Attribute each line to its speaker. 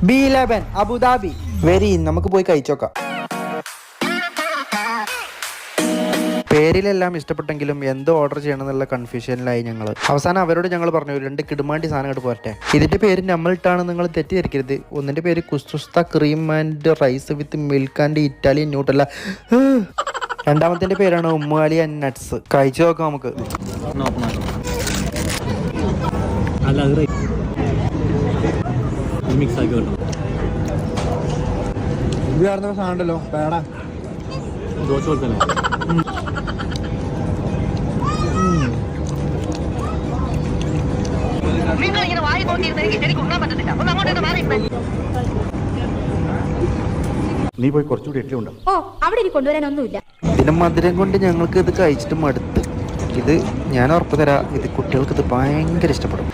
Speaker 1: B11 Abu Dhabi. Very, നമുക്ക് പോയി കഴിച്ചോക്കാം. പേരിലെല്ലാം ഇഷ്ടപ്പെട്ടെങ്കിലും എന്തോ ഓർഡർ ചെയ്യണം എന്നുള്ള കൺഫ്യൂഷനിലായി ഞങ്ങൾ. അവസാനം അവരോട് ഞങ്ങൾ പറഞ്ഞു 2 കിടുമാണ്ടി സാധനങ്ങൾ പോരട്ടെ. ഇതിന്റെ പേര് നമ്മളിട്ടാണ്, നിങ്ങൾ തെറ്റിദ്ധരിക്കരുത്. ഒന്നിന്റെ പേര് കുസ്തുസ്ത cream and rice with milk and Italian Nutella. രണ്ടാമത്തെ പേരാണ് ഉമ്മാലി ആൻഡ് നട്ട്സ്. കഴിച്ചു നോക്കാം നമുക്ക്. സാധനമല്ലോ പേടാ ദോശ പോലെ തന്നെ.
Speaker 2: നീ പോയി കുറച്ചുകൂടി ഇഡ്ഡലി ഉണ്ടോ?
Speaker 3: ഓ, അവിടെ കൊണ്ടുവരാനൊന്നുമില്ല.
Speaker 1: ഇതിന്റെ മധുരം കൊണ്ട് ഞങ്ങൾക്ക് ഇത് കഴിച്ചിട്ട് മടുത്ത്. ഇത് ഞാൻ ഉറപ്പ് തരാം, ഇത് കുട്ടികൾക്ക് ഇത് ഭയങ്കര ഇഷ്ടപ്പെടും.